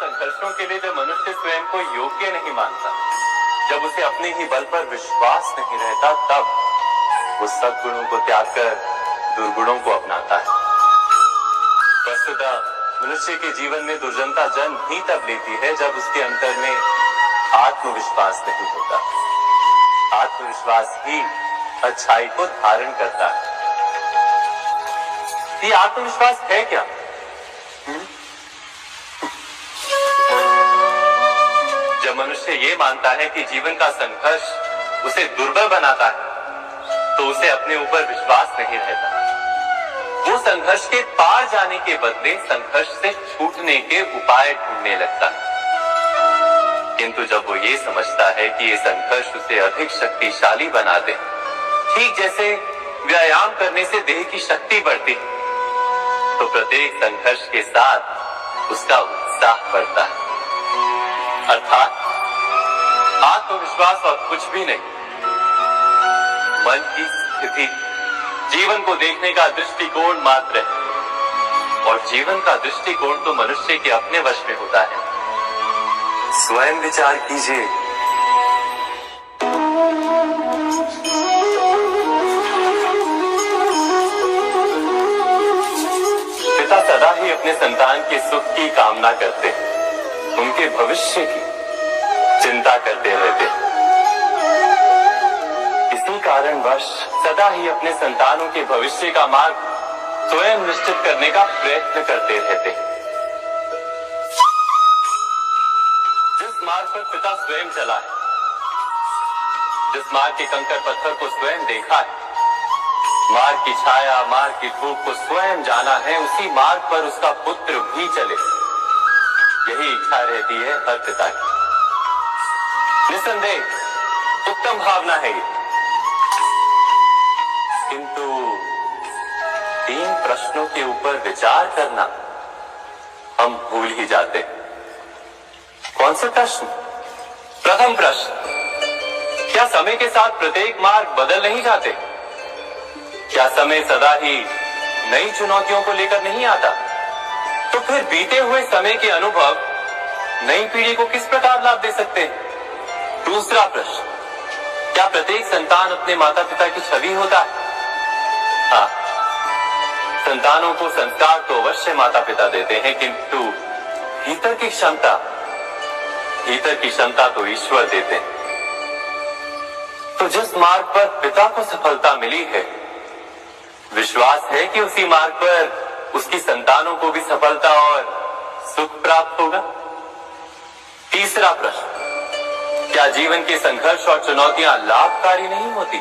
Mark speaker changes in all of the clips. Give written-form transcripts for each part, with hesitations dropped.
Speaker 1: संघर्षों के लिए जब मनुष्य स्वयं को योग्य नहीं मानता, जब उसे अपने ही बल पर विश्वास नहीं रहता, तब वो सद्गुणों को त्याग कर दुर्गुणों को अपनाता है। वस्तुतः मनुष्य के जीवन में दुर्जनता जन्म ही तब लेती है जब उसके अंतर में आत्मविश्वास नहीं होता। आत्मविश्वास ही अच्छाई को धारण करता है। ये आत्मविश्वास है क्या? जब मनुष्य ये मानता है कि जीवन का संघर्ष उसे दुर्बल बनाता है, तो उसे अपने ऊपर विश्वास नहीं रहता। वो संघर्ष के पार जाने के बदले संघर्ष से छूटने के उपाय ढूंढने लगता है। किंतु जब वो ये समझता है कि ये संघर्ष उसे अधिक शक्तिशाली बना दे, ठीक जैसे व्यायाम करने से देह की शक्ति बढ़ती, तो प्रत्येक संघर्ष के साथ उसका उत्साह बढ़ता है। अर्थात आत्मविश्वास और कुछ भी नहीं, मन की स्थिति जीवन को देखने का दृष्टिकोण मात्र है, और जीवन का दृष्टिकोण तो मनुष्य के अपने वश में होता है। स्वयं विचार कीजिए। पिता सदा ही अपने संतान के सुख की कामना करते हैं, उनके भविष्य की चिंता करते रहते हैं। इसी कारणवश सदा ही अपने संतानों के भविष्य का मार्ग स्वयं निश्चित करने का प्रयत्न करते रहते हैं। जिस मार्ग पर पिता स्वयं चला है, जिस मार्ग के कंकर पत्थर को स्वयं देखा है, मार्ग की छाया, मार्ग की धूप को स्वयं जाना है, उसी मार्ग पर उसका पुत्र भी चले, यही इच्छा रहती है हर पिता की। निसंदेह उत्तम भावना है ये। किंतु 3 प्रश्नों के ऊपर विचार करना हम भूल ही जाते हैं। कौन से प्रश्न? प्रथम प्रश्न, क्या समय के साथ प्रत्येक मार्ग बदल नहीं जाते? क्या समय सदा ही नई चुनौतियों को लेकर नहीं आता? तो फिर बीते हुए समय के अनुभव नई पीढ़ी को किस प्रकार लाभ दे सकते हैं? दूसरा प्रश्न, क्या प्रत्येक संतान अपने माता पिता की छवि होता है? हाँ, संतानों को संस्कार तो अवश्य माता पिता देते हैं, किंतु भीतर की क्षमता तो ईश्वर देते हैं। तो जिस मार्ग पर पिता को सफलता मिली है, विश्वास है कि उसी मार्ग पर उसकी संतानों को भी सफलता और सुख प्राप्त होगा। तीसरा प्रश्न, क्या जीवन के संघर्ष और चुनौतियां लाभकारी नहीं होती?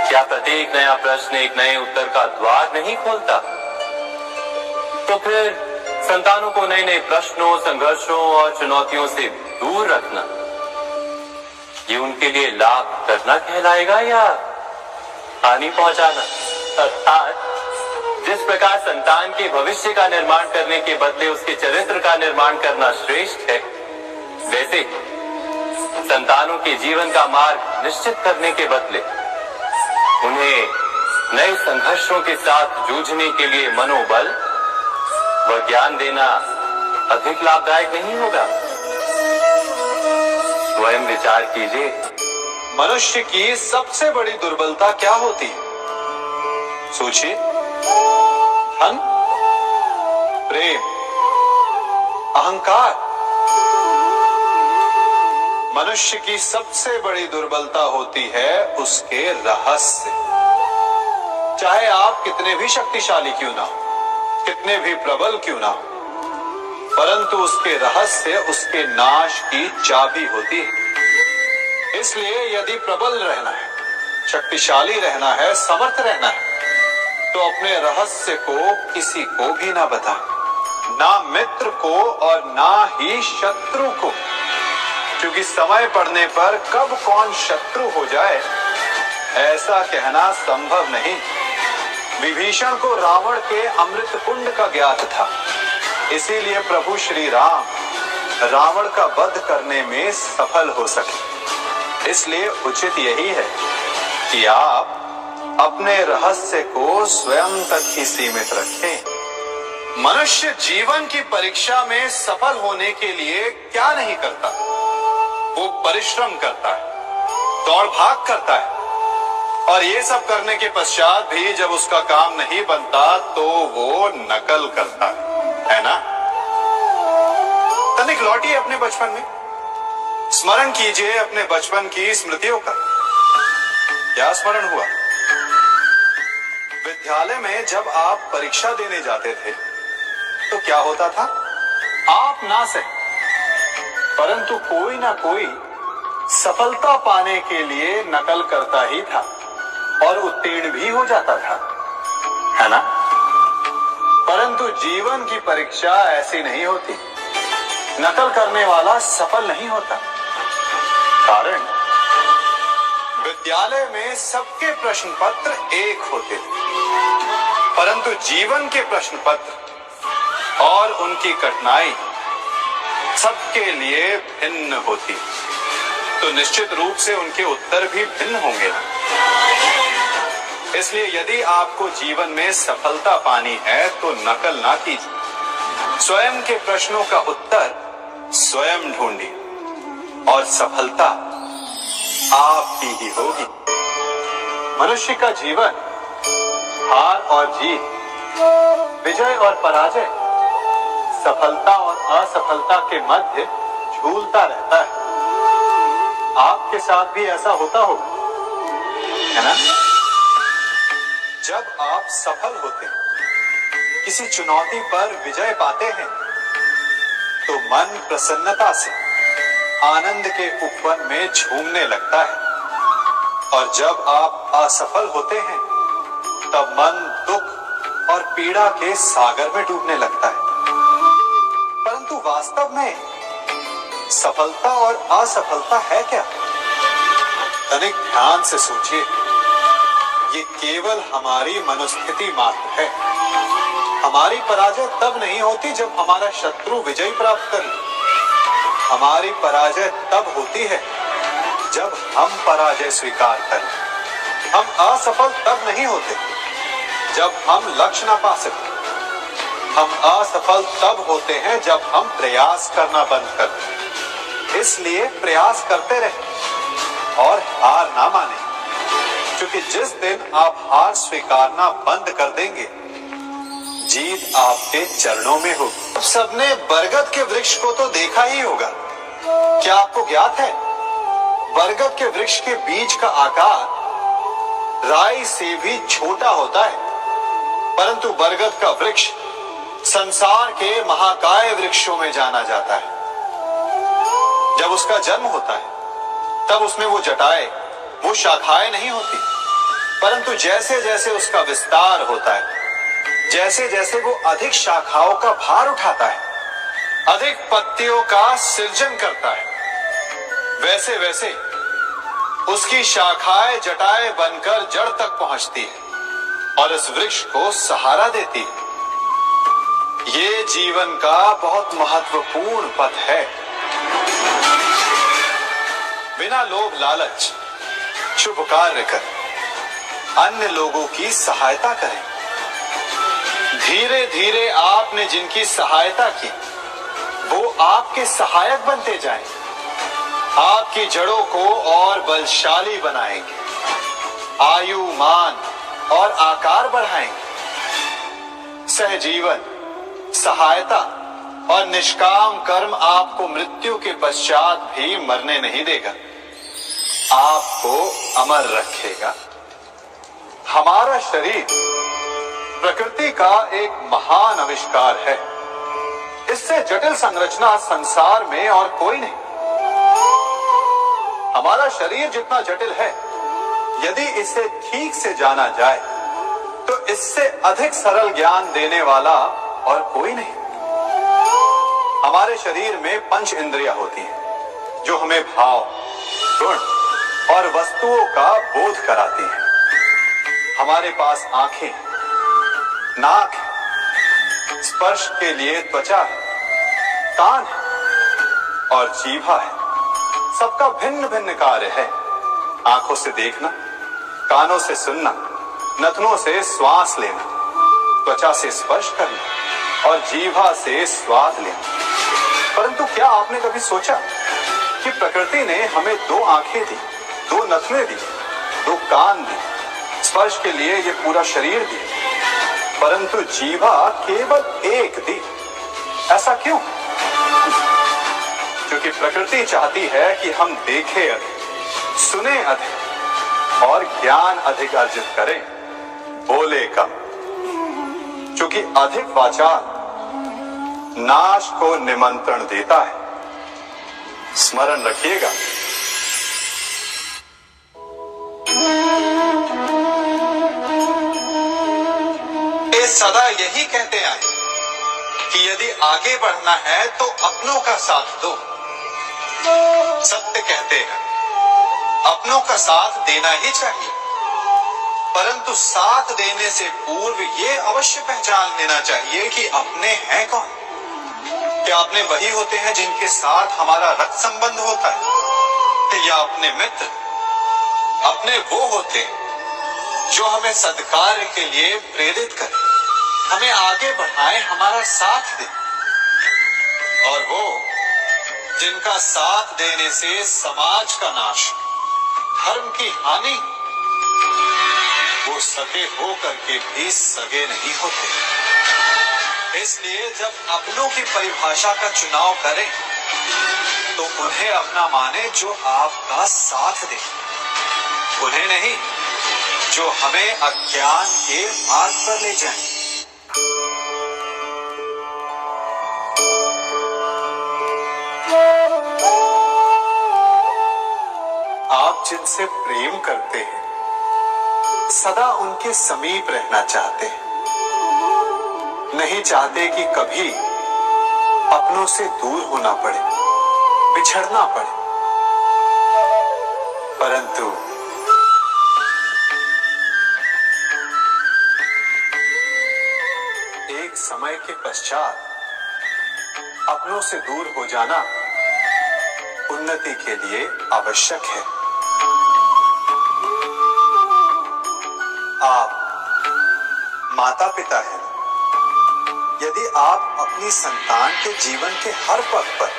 Speaker 1: क्या प्रत्येक नया प्रश्न एक नए उत्तर का द्वार नहीं खोलता? तो फिर संतानों को नए नए प्रश्नों, संघर्षों और चुनौतियों से दूर रखना, ये उनके लिए लाभ करना कहलाएगा या हानि पहुंचाना? अर्थात जिस प्रकार संतान के भविष्य का निर्माण करने के बदले उसके चरित्र का निर्माण करना श्रेष्ठ है, वैसे संतानों के जीवन का मार्ग निश्चित करने के बदले उन्हें नए संघर्षों के साथ जूझने के लिए मनोबल व ज्ञान देना अधिक लाभदायक नहीं होगा? स्वयं विचार कीजिए।
Speaker 2: मनुष्य की सबसे बड़ी दुर्बलता क्या होती है? सोचिए। धन, प्रेम, अहंकार। मनुष्य की सबसे बड़ी दुर्बलता होती है उसके रहस्य। चाहे आप कितने भी शक्तिशाली क्यों ना हो, कितने भी प्रबल क्यों ना हो, परंतु उसके रहस्य उसके नाश की चाबी होती है। इसलिए यदि प्रबल रहना है, शक्तिशाली रहना है, समर्थ रहना है, तो अपने रहस्य को किसी को भी ना बता, ना मित्र को और ना ही शत्रु को, क्योंकि समय पड़ने पर कब कौन शत्रु हो जाए ऐसा कहना संभव नहीं। विभीषण को रावण के अमृत कुंड का ज्ञात था, इसीलिए प्रभु श्री राम रावण का वध करने में सफल हो सके। इसलिए उचित यही है कि आप अपने रहस्य को स्वयं तक ही सीमित रखें, मनुष्य जीवन की परीक्षा में सफल होने के लिए क्या नहीं करता? वो परिश्रम करता है, दौड़ भाग करता है, और ये सब करने के पश्चात भी जब उसका काम नहीं बनता तो वो नकल करता है ना? तनिक लौटिए अपने बचपन में, स्मरण कीजिए अपने बचपन की स्मृतियों का। क्या स्मरण हुआ? विद्यालय में जब आप परीक्षा देने जाते थे तो क्या होता था? आप ना सही, परंतु कोई ना कोई सफलता पाने के लिए नकल करता ही था और उत्तीर्ण भी हो जाता था, है ना? परंतु जीवन की परीक्षा ऐसी नहीं होती। नकल करने वाला सफल नहीं होता। कारण विद्यालय में सबके प्रश्न पत्र एक होते थे, परंतु जीवन के प्रश्न पत्र और उनकी कठिनाई सबके लिए भिन्न होती, तो निश्चित रूप से उनके उत्तर भी भिन्न होंगे ना। इसलिए यदि आपको जीवन में सफलता पानी है तो नकल ना कीजिए, स्वयं के प्रश्नों का उत्तर स्वयं ढूंढिए और सफलता आपकी ही होगी। मनुष्य का जीवन हार और जीत, विजय और पराजय, सफलता और असफलता के मध्य झूलता रहता है। आपके साथ भी ऐसा होता होगा, है ना? जब आप सफल होते हैं, किसी चुनौती पर विजय पाते हैं, तो मन प्रसन्नता से आनंद के उपवन में झूमने लगता है, और जब आप असफल होते हैं तब मन दुख और पीड़ा के सागर में डूबने लगता है। परंतु वास्तव में सफलता और असफलता है क्या? तनिक ध्यान से सोचिए। ये केवल हमारी मनोस्थिति मात्र है। हमारी पराजय तब नहीं होती जब हमारा शत्रु विजय प्राप्त करे। हमारी पराजय तब होती है जब हम पराजय स्वीकार करें। हम असफल तब नहीं होते जब हम लक्ष्य ना पा सके। हम असफल तब होते हैं जब हम प्रयास करना बंद कर दें। इसलिए प्रयास करते रहें और हार ना माने, क्योंकि जिस दिन आप हार स्वीकारना बंद कर देंगे, जीत आपके चरणों में होगी। सबने बरगद के वृक्ष को तो देखा ही होगा। क्या आपको ज्ञात है, बरगद के वृक्ष के बीज का आकार राई से भी छोटा होता है, परंतु बरगद का वृक्ष संसार के महाकाय वृक्षों में जाना जाता है। जब उसका जन्म होता है तब उसमें वो जटाएं, वो शाखाएं नहीं होती, परंतु जैसे जैसे उसका विस्तार होता है, जैसे जैसे वो अधिक शाखाओं का भार उठाता है, अधिक पत्तियों का सृजन करता है, वैसे वैसे उसकी शाखाएं जटाएं बनकर जड़ तक पहुंचती है और इस वृक्ष को सहारा देती है। ये जीवन का बहुत महत्वपूर्ण पथ है। बिना लोभ लालच शुभ कार्य कर अन्य लोगों की सहायता करें। धीरे धीरे आपने जिनकी सहायता की वो आपके सहायक बनते जाएं, आपकी जड़ों को और बलशाली बनाएंगे, आयु मान और आकार बढ़ाएंगे। सहजीवन, सहायता और निष्काम कर्म आपको मृत्यु के पश्चात भी मरने नहीं देगा, आपको अमर रखेगा। हमारा शरीर प्रकृति का एक महान आविष्कार है। इससे जटिल संरचना संसार में और कोई नहीं। हमारा शरीर जितना जटिल है, यदि इसे ठीक से जाना जाए तो इससे अधिक सरल ज्ञान देने वाला और कोई नहीं। हमारे शरीर में पंच इंद्रियां होती हैं जो हमें भाव, गुण और वस्तुओं का बोध कराती हैं। हमारे पास आंखें, नाक, स्पर्श के लिए त्वचा, कान और जीभा है। सबका भिन्न भिन्न कार्य है। आंखों से देखना, कानों से सुनना, नथनों से श्वास लेना, त्वचा से स्पर्श करना और जीवा से स्वाद लेना। परंतु क्या आपने कभी सोचा कि प्रकृति ने हमें 2 आंखें दी, 2 नथुने दी, 2 कान दी, स्पर्श के लिए ये पूरा शरीर दी, परंतु जीवा केवल 1 दी? ऐसा क्यों? क्योंकि प्रकृति चाहती है कि हम देखें अधिक, सुने अधिक और ज्ञान अधिक अर्जित करें, बोले कम। क्योंकि अधिक वाचाल नाश को निमंत्रण देता है। स्मरण रखिएगा। ये सदा यही कहते आए कि यदि आगे बढ़ना है तो अपनों का साथ दो। सत्य कहते हैं अपनों का साथ देना ही चाहिए, परंतु साथ देने से पूर्व ये अवश्य पहचान लेना चाहिए कि अपने हैं कौन। क्या अपने वही होते हैं जिनके साथ हमारा रक्त संबंध होता है, या अपने मित्र? अपने वो होते हैं जो हमें सत्कार्य के लिए प्रेरित करें, हमें आगे बढ़ाएं, हमारा साथ दें। और वो जिनका साथ देने से समाज का नाश, धर्म की हानि, वो सगे हो करके भी सगे नहीं होते। इसलिए जब अपनों की परिभाषा का चुनाव करें तो उन्हें अपना माने जो आपका साथ दे, उन्हें नहीं जो हमें अज्ञान के मार्ग पर ले जाए। आप जिनसे प्रेम करते हैं सदा उनके समीप रहना चाहते हैं, नहीं चाहते कि कभी अपनों से दूर होना पड़े, बिछड़ना पड़े। परंतु एक समय के पश्चात अपनों से दूर हो जाना उन्नति के लिए आवश्यक है। आप माता पिता हैं। यदि आप अपनी संतान के जीवन के हर पग पर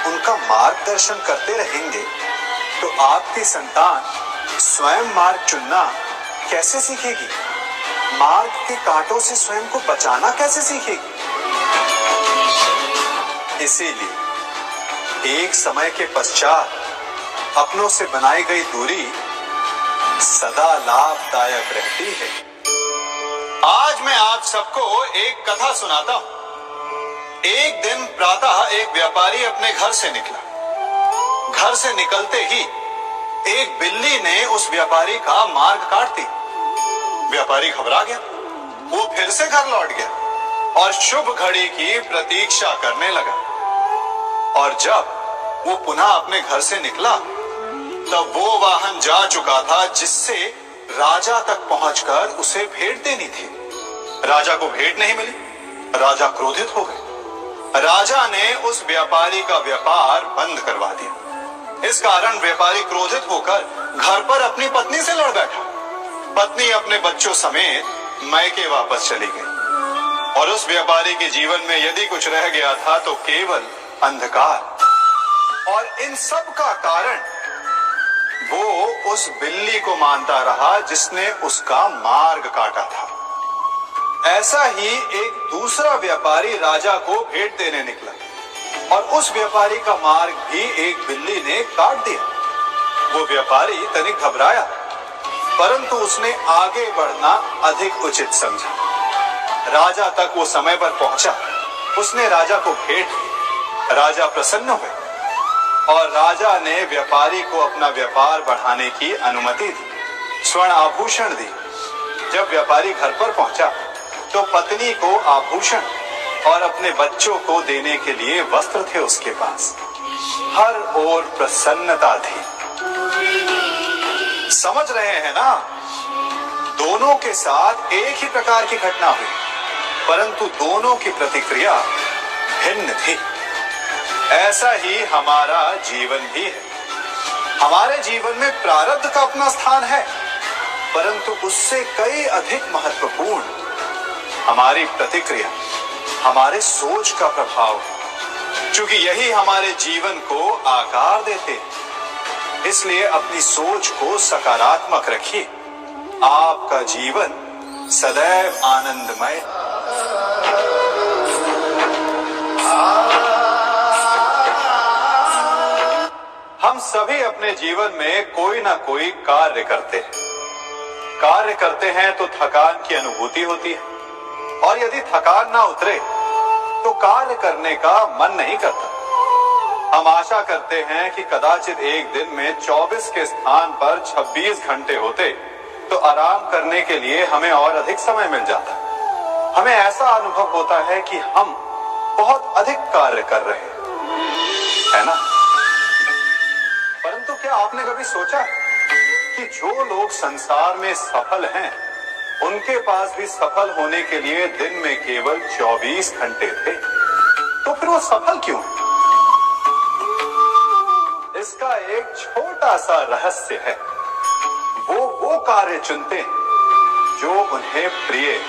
Speaker 2: उनका मार्गदर्शन करते रहेंगे तो आपकी संतान स्वयं मार्ग चुनना कैसे सीखेगी? मार्ग के कांटों से स्वयं को बचाना कैसे सीखेगी? इसीलिए एक समय के पश्चात अपनों से बनाई गई दूरी सदा लाभदायक रहती है। आज मैं आप सबको एक कथा सुनाता हूं। एक दिन प्रातः एक व्यापारी अपने घर से निकला। घर से निकलते ही एक बिल्ली ने उस व्यापारी का मार्ग काट दिया। व्यापारी घबरा गया, वो फिर से घर लौट गया और शुभ घड़ी की प्रतीक्षा करने लगा। और जब वो पुनः अपने घर से निकला तब वो वाहन जा चुका था जिससे राजा तक पहुंचकर उसे भेंट देनी थी। राजा को भेंट नहीं मिली। राजा क्रोधित हो गए। राजा ने उस व्यापारी का व्यापार बंद करवा दिया। इस कारण व्यापारी क्रोधित होकर घर पर अपनी पत्नी से लड़ बैठा। पत्नी अपने बच्चों समेत मैके वापस चली गई और उस व्यापारी के जीवन में यदि कुछ रह गया था तो केवल अंधकार। और इन सब का कारण वो उस बिल्ली को मानता रहा जिसने उसका मार्ग काटा था। ऐसा ही एक दूसरा व्यापारी राजा को भेंट देने निकला और उस व्यापारी का मार्ग भी एक बिल्ली ने काट दिया। वो व्यापारी तनिक घबराया, परंतु उसने आगे बढ़ना अधिक उचित समझा। राजा तक वो समय पर पहुंचा। उसने राजा को भेंट दी। राजा प्रसन्न हुए और राजा ने व्यापारी को अपना व्यापार बढ़ाने की अनुमति दी, स्वर्ण आभूषण दी। जब व्यापारी घर पर पहुंचा तो पत्नी को आभूषण और अपने बच्चों को देने के लिए वस्त्र थे उसके पास। हर ओर प्रसन्नता थी। समझ रहे हैं ना? दोनों के साथ एक ही प्रकार की घटना हुई, परंतु दोनों की प्रतिक्रिया भिन्न थी। ऐसा ही हमारा जीवन भी है। हमारे जीवन में प्रारब्ध का अपना स्थान है, परंतु उससे कई अधिक महत्वपूर्ण हमारी प्रतिक्रिया, हमारे सोच का प्रभाव है, क्योंकि यही हमारे जीवन को आकार देते हैं। इसलिए अपनी सोच को सकारात्मक रखिए। आपका जीवन सदैव आनंदमय। हम सभी अपने जीवन में कोई ना कोई कार्य करते हैं। कार्य करते हैं तो थकान की अनुभूति होती है, और यदि थकान ना उतरे तो कार्य करने का मन नहीं करता। हम आशा करते हैं कि कदाचित एक दिन में 24 के स्थान पर 26 घंटे होते तो आराम करने के लिए हमें और अधिक समय मिल जाता। हमें ऐसा अनुभव होता है कि हम बहुत अधिक कार्य कर रहे हैं, है ना? परंतु क्या आपने कभी सोचा कि जो लोग संसार में सफल हैं, उनके पास भी सफल होने के लिए दिन में केवल 24 घंटे थे, तो फिर वो सफल क्यों? इसका एक छोटा सा रहस्य है। वो कार्य चुनते हैं जो उन्हें प्रिय,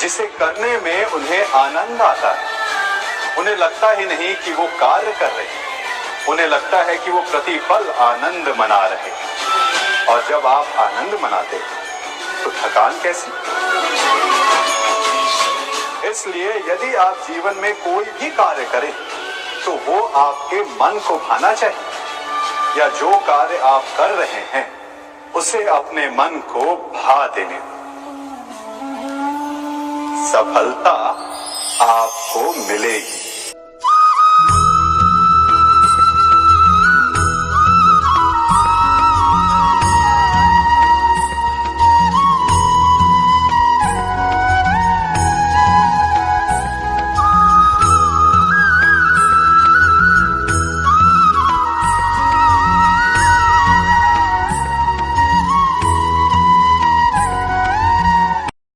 Speaker 2: जिसे करने में उन्हें आनंद आता है। उन्हें लगता ही नहीं कि वो कार्य कर रहे हैं, उन्हें लगता है कि वो प्रतिपल आनंद मना रहे हैं। और जब आप आनंद मनाते हैं तो थकान कैसी? इसलिए यदि आप जीवन में कोई भी कार्य करें तो वो आपके मन को भाना चाहिए, या जो कार्य आप कर रहे हैं उसे अपने मन को भा देने दो। सफलता आपको मिलेगी।